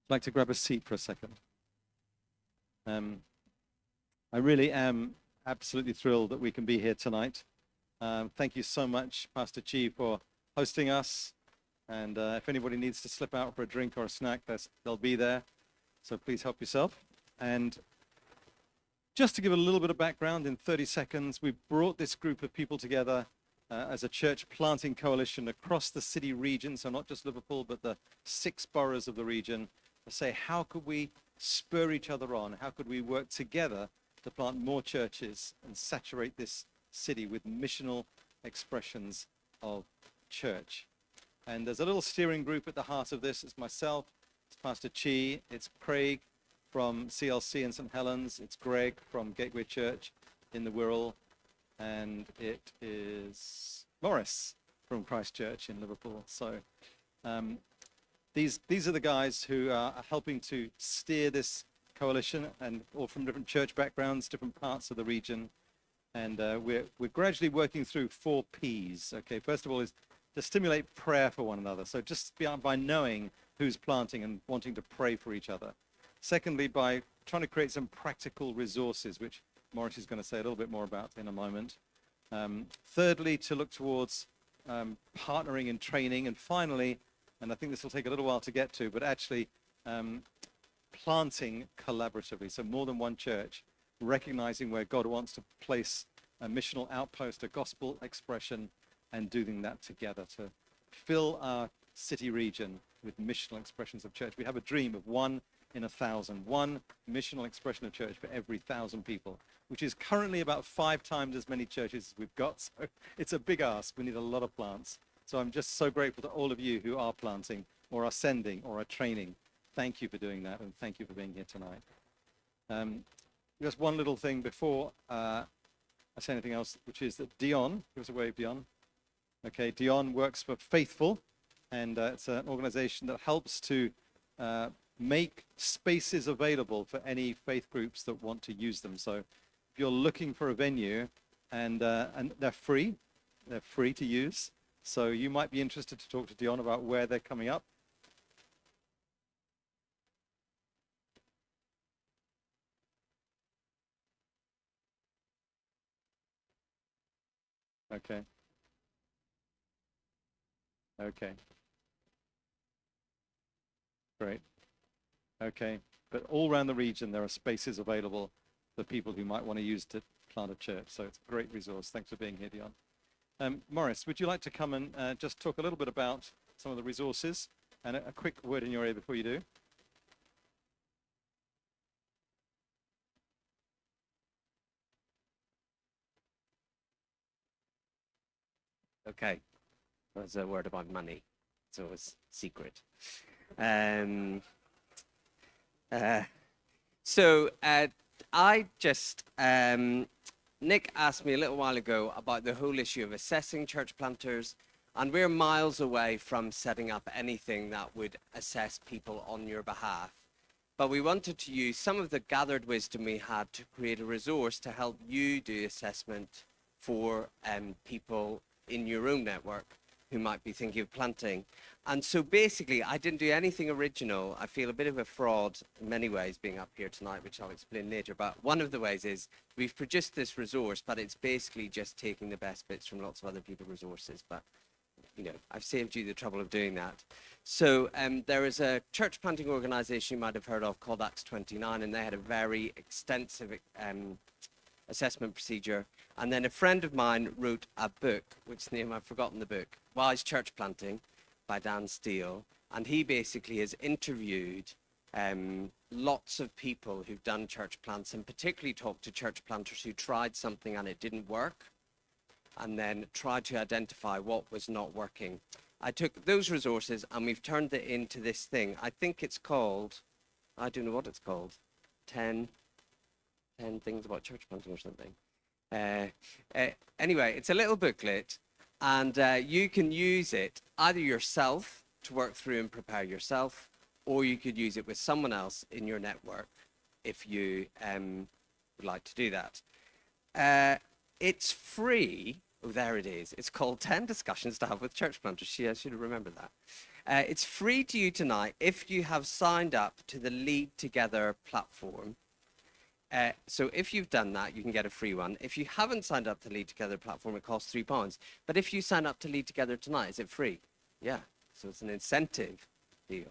I'd like to grab a seat for a second. I really am absolutely thrilled that we can be here tonight. Thank you so much, Pastor Chi, for hosting us. And if anybody needs to slip out for a drink or a snack, they'll be there. So please help yourself. And just to give a little bit of background in 30 seconds, we brought this group of people together as a church planting coalition across the city region, so not just Liverpool, but the 6 boroughs of the region, to say, how could we spur each other on? How could we work together to plant more churches and saturate this city with missional expressions of church? And there's a little steering group at the heart of this. It's myself, it's Pastor Chi, it's Craig from CLC in St. Helens, it's Greg from Gateway Church in the Wirral, and it is Morris from Christ Church in Liverpool. So these are the guys who are helping to steer this coalition, and all from different church backgrounds, different parts of the region. And we're gradually working through 4 P's. Okay, first of all is to stimulate prayer for one another. So just by knowing who's planting and wanting to pray for each other. Secondly, by trying to create some practical resources, which Morris is going to say a little bit more about in a moment. Thirdly, to look towards partnering and training. And finally, and I think this will take a little while to get to, but actually planting collaboratively. So more than one church, recognizing where God wants to place a missional outpost, a gospel expression, and doing that together to fill our city region with missional expressions of church. We have a dream of 1 in 1,000, one missional expression of church for every 1,000 people, which is currently about 5 times as many churches as we've got. So it's a big ask. We need a lot of plants. So I'm just so grateful to all of you who are planting or are sending or are training. Thank you for doing that, and thank you for being here tonight. Just one little thing before I say anything else, which is that Dion, give us a wave, Dion. Okay, Dion works for Faithful, and it's an organization that helps to make spaces available for any faith groups that want to use them. So if you're looking for a venue, and they're free to use. So you might be interested to talk to Dion about where they're coming up. Okay. Okay. Great. Okay. But all around the region, there are spaces available for people who might want to use to plant a church. So it's a great resource. Thanks for being here, Dion. Morris, would you like to come and just talk a little bit about some of the resources, and a quick word in your ear before you do? Okay, there's a word about money. It's always secret. Nick asked me a little while ago about the whole issue of assessing church planters, and we're miles away from setting up anything that would assess people on your behalf. But we wanted to use some of the gathered wisdom we had to create a resource to help you do assessment for people in your own network who might be thinking of planting. And so basically, I didn't do anything original. I feel a bit of a fraud in many ways being up here tonight, which I'll explain later. But one of the ways is we've produced this resource, but it's basically just taking the best bits from lots of other people's resources. But, you know, I've saved you the trouble of doing that. So there is a church planting organization you might have heard of called Acts 29, and they had a very extensive assessment procedure. And then a friend of mine wrote a book, which name I've forgotten the book, Wise Church Planting by Dan Steele. And he basically has interviewed lots of people who've done church plants, and particularly talked to church planters who tried something and it didn't work, and then tried to identify what was not working. I took those resources and we've turned it into this thing. I think it's called, I don't know what it's called, 10 things about church planting or something. Anyway, it's a little booklet, and you can use it either yourself to work through and prepare yourself, or you could use it with someone else in your network if you would like to do that. It's free. Oh, there it is. It's called 10 Discussions to Have with Church Planters. I should have remembered that. It's free to you tonight if you have signed up to the Lead Together platform. So if you've done that, you can get a free one. If you haven't signed up to the Lead Together platform, it costs £3. But if you sign up to Lead Together tonight, is it free? Yeah. So it's an incentive deal.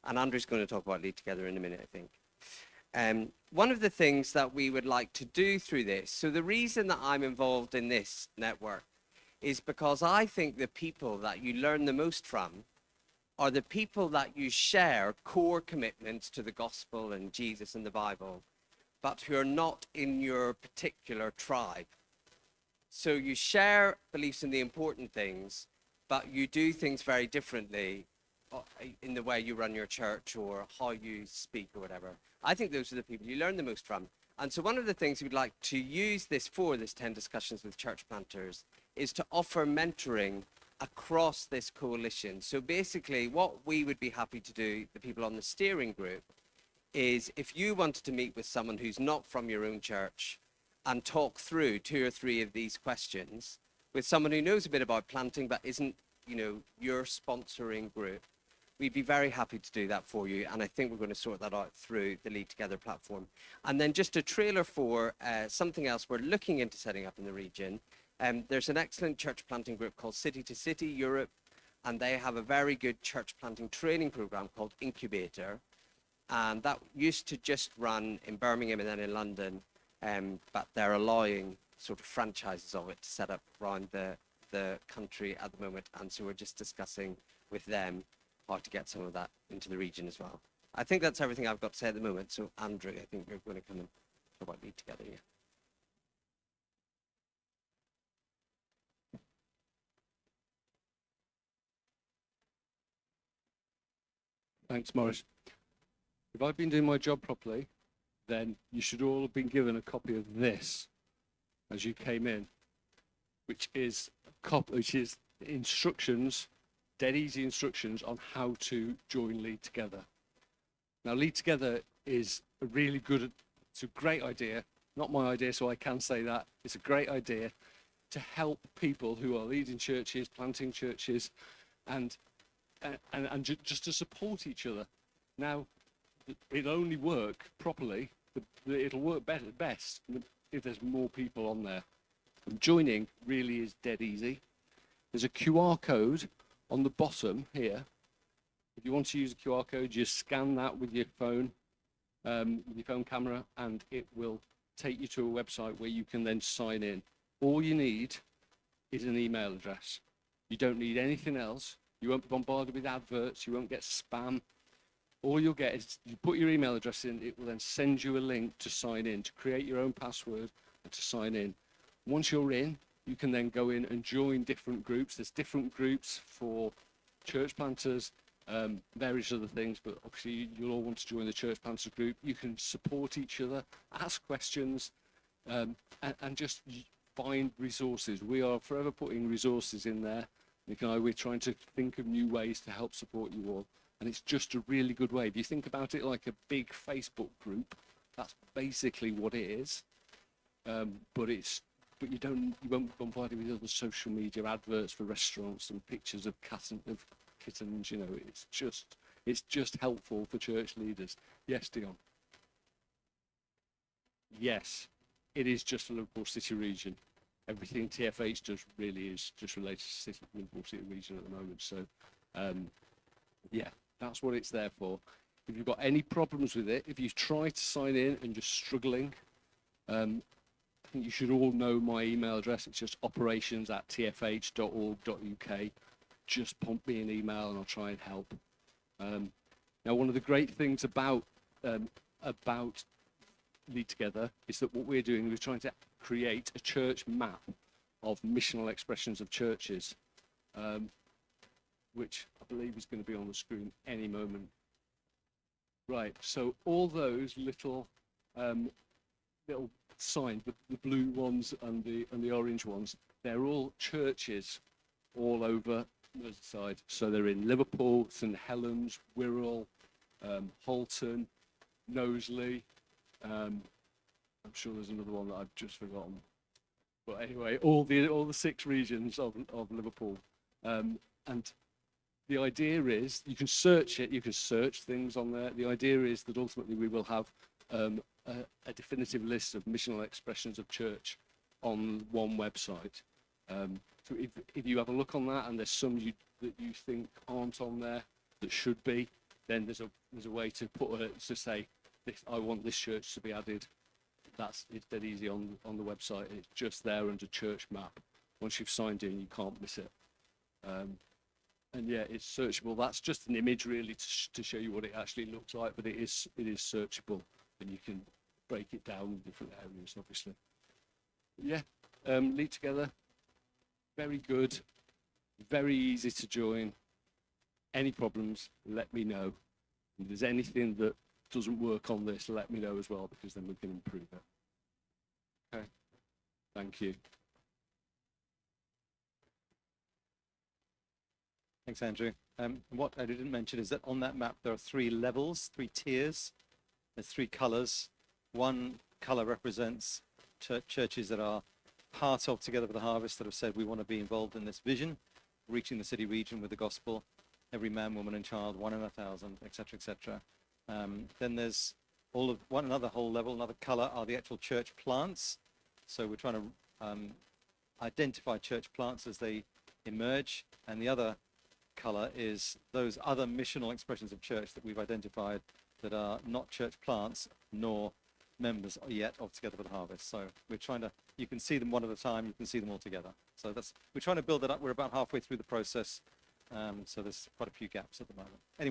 And Andrew's going to talk about Lead Together in a minute, I think. One of the things that we would like to do through this, so the reason that I'm involved in this network is because I think the people that you learn the most from are the people that you share core commitments to the gospel and Jesus and the Bible, but who are not in your particular tribe. So you share beliefs in the important things, but you do things very differently in the way you run your church or how you speak or whatever. I think those are the people you learn the most from. And so one of the things we'd like to use this for, this 10 discussions with church planters, is to offer mentoring across this coalition. So basically what we would be happy to do, the people on the steering group, is if you wanted to meet with someone who's not from your own church and talk through 2 or 3 of these questions with someone who knows a bit about planting but isn't, you know, your sponsoring group, we'd be very happy to do that for you. And I think we're going to sort that out through the Lead Together platform. And then just a trailer for something else we're looking into setting up in the region. There's an excellent church planting group called City to City Europe, and they have a very good church planting training program called Incubator. And that used to just run in Birmingham and then in London, but they're allowing sort of franchises of it to set up around the country at the moment. And so we're just discussing with them how to get some of that into the region as well. I think that's everything I've got to say at the moment. So Andrew, I think you're going to come and talk about Lead Together here. Thanks, Morris. If I've been doing my job properly, then you should all have been given a copy of this as you came in, which is instructions, dead easy instructions on how to join Lead Together. Now, Lead Together is it's a great idea. Not my idea, so I can say that. It's a great idea to help people who are leading churches, planting churches, and just to support each other. Now, it'll only work properly, it'll work best if there's more people on there. And joining really is dead easy. There's a QR code on the bottom here. If you want to use a QR code, just scan that with your phone camera, and it will take you to a website where you can then sign in. All you need is an email address. You don't need anything else. You won't be bombarded with adverts. You won't get spam. All you'll get is you put your email address in, it will then send you a link to sign in, to create your own password and to sign in. Once you're in, you can then go in and join different groups. There's different groups for church planters, various other things, but obviously you'll all want to join the church planters group. You can support each other, ask questions, and just find resources. We are forever putting resources in there. We're trying to think of new ways to help support you all. And it's just a really good way. If you think about it like a big Facebook group, that's basically what it is. But you won't be bombarded with other social media adverts for restaurants and pictures of kittens. You know, it's just helpful for church leaders. Yes, Dion. Yes, it is just a Liverpool City region. Everything TFH does really is just related to Liverpool City region at the moment. So, yeah. That's what it's there for. If you've got any problems with it, if you try to sign in and you're struggling, I think you should all know my email address. It's just operations@tfh.org.uk. Just pump me an email and I'll try and help. Now, one of the great things about Lead Together is that what we're doing, we're trying to create a church map of missional expressions of churches. Which I believe is going to be on the screen any moment. Right, so all those little signs, the blue ones and the orange ones, they're all churches all over Merseyside. So they're in Liverpool, St Helens, Wirral, Halton, Knowsley. I'm sure there's another one that I've just forgotten. But anyway, all the 6 regions of Liverpool, and the idea is you can search it, you can search things on there. The idea is that ultimately we will have a definitive list of missional expressions of church on one website. So if you have a look on that and there's some that you think aren't on there that should be, then there's a way to to say, I want this church to be added. It's dead easy on the website. It's just there under church map. Once you've signed in, you can't miss it. And yeah, it's searchable. That's just an image really to show you what it actually looks like, but it is searchable, and you can break it down in different areas, obviously. Yeah, Lead Together, very good, very easy to join. Any problems, let me know. If there's anything that doesn't work on this, let me know as well, because then we can improve it. Okay, thank you. Thanks, Andrew. What I didn't mention is that on that map there are 3 levels, 3 tiers. There's 3 colors. One color represents churches that are part of Together for the Harvest, that have said we want to be involved in this vision, reaching the city region with the gospel, every man, woman, and child, 1 in 1,000, etc., etc. Then there's another whole level, another color are the actual church plants. So we're trying to identify church plants as they emerge, and the other color is those other missional expressions of church that we've identified that are not church plants nor members yet of Together for the Harvest. So we're trying to, you can see them one at a time, you can see them all together. So we're trying to build it up. We're about halfway through the process, so there's quite a few gaps at the moment. Anyway.